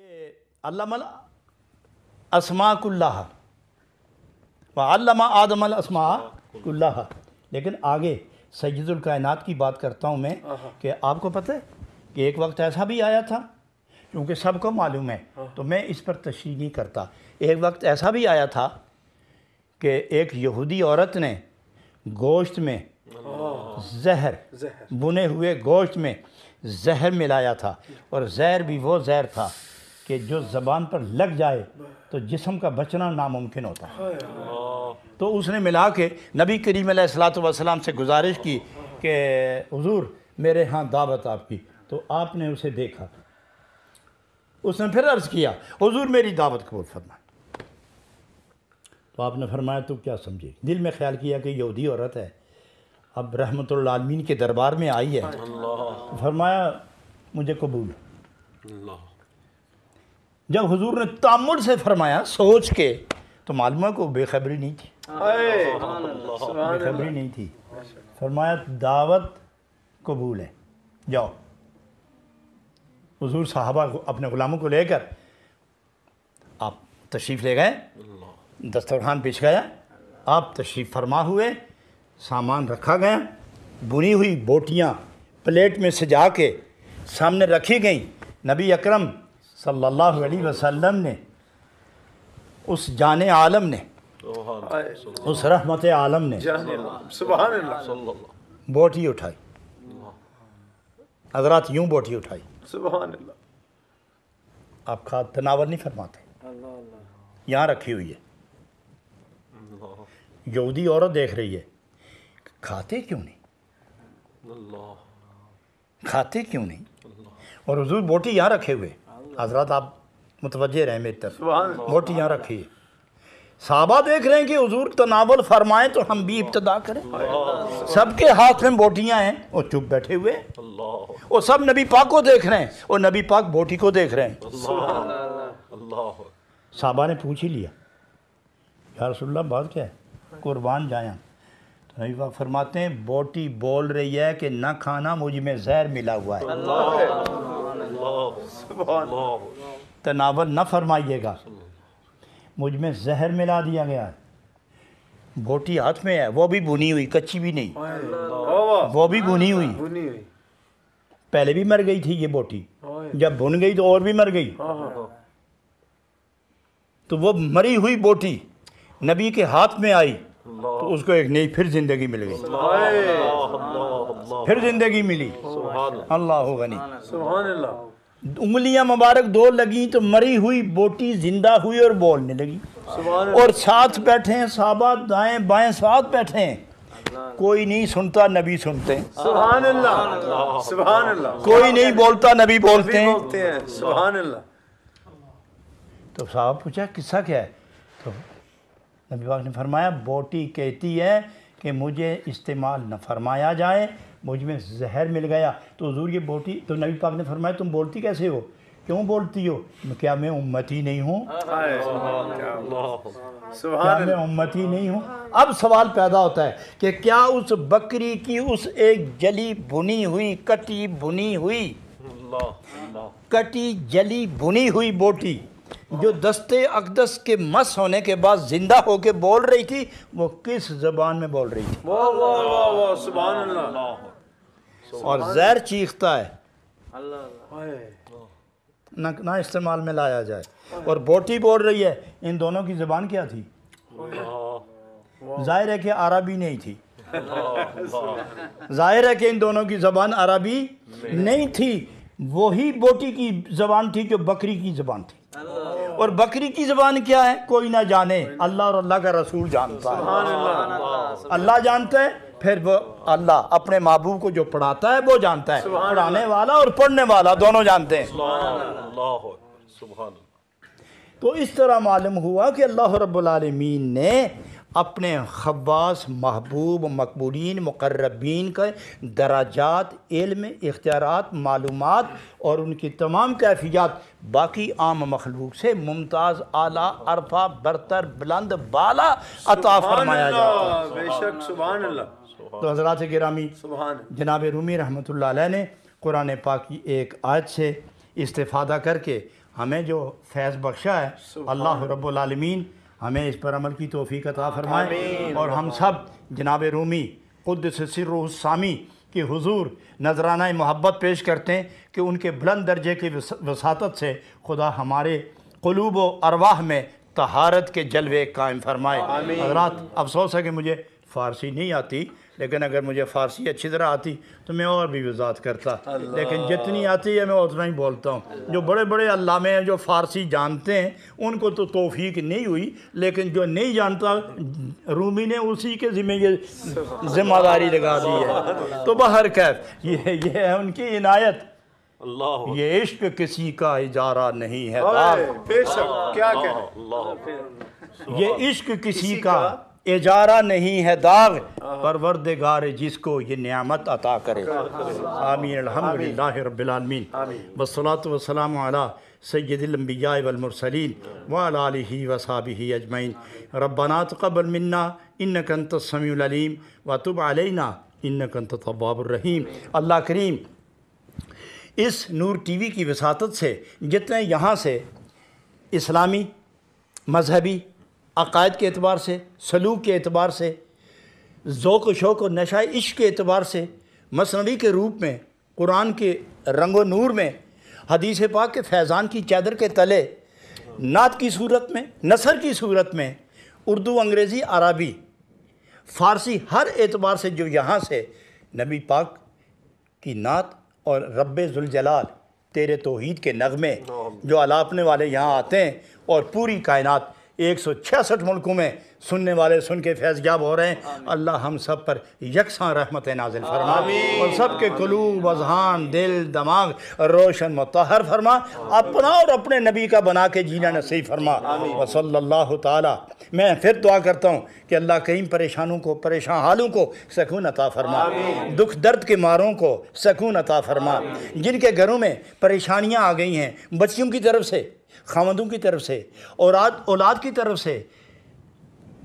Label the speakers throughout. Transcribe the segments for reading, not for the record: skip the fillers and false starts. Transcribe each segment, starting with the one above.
Speaker 1: علم الاسماء کلھا وعلم آدم الاسماء کلھا، لیکن آگے سید الکائنات کی بات کرتا ہوں میں کہ آپ کو پتہ ہے کہ ایک وقت ایسا بھی آیا تھا، کیونکہ سب کو معلوم ہے تو میں اس پر تشریح نہیں کرتا۔ ایک وقت ایسا بھی آیا تھا کہ ایک یہودی عورت نے گوشت میں زہر، بنے ہوئے گوشت میں زہر ملایا تھا، اور زہر بھی وہ زہر تھا کہ جو زبان پر لگ جائے تو جسم کا بچنا ناممکن ہوتا ہے۔ تو اس نے ملا کے نبی کریم علیہ السلام سے گزارش کی کہ حضور میرے ہاں دعوت آپ کی، تو آپ نے اسے دیکھا، اس نے پھر عرض کیا حضور میری دعوت قبول فرمائیں، تو آپ نے فرمایا تو کیا سمجھے؟ دل میں خیال کیا کہ یہودی عورت ہے، اب رحمت اللہ عالمین کے دربار میں آئی ہے، فرمایا مجھے قبول۔ جب حضور نے تامل سے فرمایا سوچ کے، تو معلومہ کو بے خبری نہیں تھی، بے خبری نہیں تھی، فرمایا دعوت قبول ہے، جاؤ۔ حضور صحابہ کو اپنے غلاموں کو لے کر آپ تشریف لے گئے، دسترخوان بچھ گیا، آپ تشریف فرما ہوئے، سامان رکھا گیا، بنی ہوئی بوٹیاں پلیٹ میں سجا کے سامنے رکھی گئیں۔ نبی اکرم صلی اللہ علیہ وسلم نے، اس جان عالم نے، اس رحمت عالم نے
Speaker 2: سبحان اللہ،
Speaker 1: بوٹی اٹھائی، حضرات یوں بوٹی اٹھائی،
Speaker 2: سبحان اللہ،
Speaker 1: آپ تناول نہیں فرماتے، یہاں رکھی ہوئی ہے۔ یہودی عورت دیکھ رہی ہے، کھاتے کیوں نہیں، کھاتے کیوں نہیں، اور حضور بوٹی یہاں رکھے ہوئے، حضرات آپ متوجہ رہیں میری طرف، بوٹی یہاں رکھی ہے۔ صحابہ دیکھ رہے ہیں کہ حضور تناول فرمائیں تو ہم بھی ابتدا کریں، سب کے ہاتھ میں بوٹیاں ہیں، وہ چپ بیٹھے ہوئے، وہ سب نبی پاک کو دیکھ رہے ہیں، اور نبی پاک بوٹی کو دیکھ رہے ہیں۔ صحابہ نے پوچھ ہی لیا یا رسول اللہ بات کیا ہے، قربان جائیں، تو نبی پاک فرماتے ہیں بوٹی بول رہی ہے کہ نہ کھانا، مجھ میں زہر ملا ہوا ہے، تناول نہ فرمائیے گا، مجھ میں زہر ملا دیا گیا ہے۔ بوٹی ہاتھ میں ہے، وہ بھی بنی ہوئی، کچی بھی نہیں، وہ بھی بنی ہوئی، پہلے بھی مر گئی تھی یہ بوٹی، جب بن گئی تو اور بھی مر گئی، تو وہ مری ہوئی بوٹی نبی کے ہاتھ میں آئی تو اس کو ایک نئی پھر زندگی مل گئی، پھر زندگی ملی، اللہ غنی،
Speaker 2: سبحان اللہ،
Speaker 1: انگلیاں مبارک دو لگیں تو مری ہوئی بوٹی زندہ ہوئی اور بولنے لگی، اور ساتھ بیٹھے ہیں صحابہ، دائیں بائیں ساتھ بیٹھے ہیں، کوئی نہیں سنتا، نبی سنتے ہیں،
Speaker 2: سبحان اللہ، سبحان اللہ،
Speaker 1: کوئی نہیں بولتا، نبی بولتے ہیں،
Speaker 2: سبحان اللہ۔
Speaker 1: تو صحابہ پوچھا قصہ کیا ہے، تو نبی پاک نے فرمایا بوٹی کہتی ہے کہ مجھے استعمال نہ فرمایا جائے، مجھ میں زہر مل گیا، تو حضور یہ بوٹی، تو نبی پاک نے فرمایا تم بولتی کیسے ہو، کیوں بولتی ہو، کیا میں امتی نہیں ہوں، کیا میں امتی نہیں ہوں؟ اب سوال پیدا ہوتا ہے کہ کیا اس بکری کی اس ایک جلی بنی ہوئی، کٹی بنی ہوئی، کٹی جلی بنی ہوئی بوٹی جو دستے اقدس کے مس ہونے کے بعد زندہ ہو کے بول رہی تھی، وہ کس زبان میں بول رہی تھی؟
Speaker 2: واہ واہ واہ واہ، سبحان اللہ،
Speaker 1: اور زہر چیختا ہے، نہ استعمال میں لایا جائے، اور بوٹی بول رہی ہے، ان دونوں کی زبان کیا تھی؟ ظاہر ہے کہ عربی نہیں تھی، ظاہر ہے کہ ان دونوں کی زبان عربی نہیں تھی، وہی بوٹی کی زبان تھی جو بکری کی زبان تھی، اور بکری کی زبان کیا ہے کوئی نہ جانے، اللہ اور اللہ کا رسول جانتا ہے، اللہ جانتا ہے، پھر وہ اللہ اپنے محبوب کو جو پڑھاتا ہے وہ جانتا ہے، پڑھانے والا اور پڑھنے والا دونوں جانتے ہیں۔ تو اس طرح معلوم ہوا کہ اللہ رب العالمین نے اپنے خواص، محبوب، مقبولین، مقربین کا درجات، علم، اختیارات، معلومات اور ان کی تمام کیفیات باقی عام مخلوق سے ممتاز، اعلیٰ، عرفہ، برتر، بلند، بالا عطا فرمایا جاتا ہے۔
Speaker 2: بے شک، سبحان اللہ،
Speaker 1: تو حضرات گرامی،
Speaker 2: سبحان،
Speaker 1: جناب رومی رحمۃ اللہ علیہ نے قرآن پاک کی ایک آیت سے استفادہ کر کے ہمیں جو فیض بخشا ہے اللہ رب العالمین ہمیں اس پر عمل کی توفیق عطا فرمائے، اور ہم سب جناب رومی قدس سرہ السامی کے حضور نذرانہ محبت پیش کرتے ہیں کہ ان کے بلند درجے کی وساطت سے خدا ہمارے قلوب و ارواح میں طہارت کے جلوے قائم فرمائے۔ حضرات افسوس ہے کہ مجھے فارسی نہیں آتی، لیکن اگر مجھے فارسی اچھی طرح آتی تو میں اور بھی وضاحت کرتا، لیکن جتنی آتی ہے میں اتنا ہی بولتا ہوں۔ جو بڑے بڑے علامے ہیں جو فارسی جانتے ہیں ان کو تو توفیق نہیں ہوئی، لیکن جو نہیں جانتا رومی نے اسی کے ذمہ یہ ذمہ داری لگا دی ہے۔ تو بہرکیف یہ ہے ان کی عنایت۔ یہ عشق کسی کا اجارہ نہیں ہے داغ،
Speaker 2: بے شک کیا کہیں،
Speaker 1: یہ عشق کسی کا اجارہ نہیں ہے داغ، پروردگار جس کو یہ نعمت عطا کرے۔ آمین الحمدللہ رب العالمین، والصلاة والسلام علی سید الانبیاء والمرسلین وعلی آلہ وصحبہ اجمعین۔ ربنا تقبل منا انک انت السمیع العلیم وتب علینا انک انت التواب الرحیم۔ اللہ کریم اس نور ٹی وی کی وساطت سے جتنے یہاں سے اسلامی مذہبی عقائد کے اعتبار سے، سلوک کے اعتبار سے، ذوق و شوق و نشہ عشق کے اعتبار سے، مثنوی کے روپ میں، قرآن کے رنگ و نور میں، حدیث پاک کے فیضان کی چادر کے تلے، نعت کی صورت میں، نثر کی صورت میں، اردو، انگریزی، عربی، فارسی، ہر اعتبار سے جو یہاں سے نبی پاک کی نعت اور رب ذوالجلال تیرے توحید کے نغمے جو الاپنے والے یہاں آتے ہیں، اور پوری کائنات 166 ملکوں میں سننے والے سن کے فیض یاب ہو رہے ہیں۔ اللہ ہم سب پر یکساں رحمت نازل فرما، اور سب کے قلوب، اذہان، دل، دماغ روشن مطہر فرما، اپنا اور اپنے نبی کا بنا کے جینا نصیب فرما۔ وصلی اللہ تعالی، میں پھر دعا کرتا ہوں کہ اللہ کریم پریشانوں کو، پریشان حالوں کو سکون عطا فرما، دکھ درد کے ماروں کو سکون عطا فرما، جن کے گھروں میں پریشانیاں آ گئی ہیں بچیوں کی طرف سے، خاوندوں کی طرف سے، اولاد کی طرف سے،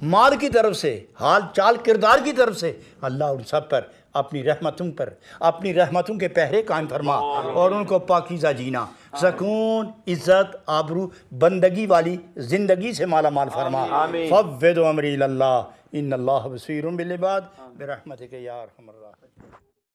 Speaker 1: مال کی طرف سے، حال چال کردار کی طرف سے، اللہ ان سب پر اپنی رحمتوں کے پہرے قائم فرما، اور ان کو پاکیزہ جینا، سکون، عزت، آبرو، بندگی والی زندگی سے مالا مال فرما۔ فوض امری اللہ ان اللہ بصیر بالعباد برحمتک یا ارحم الراحمین۔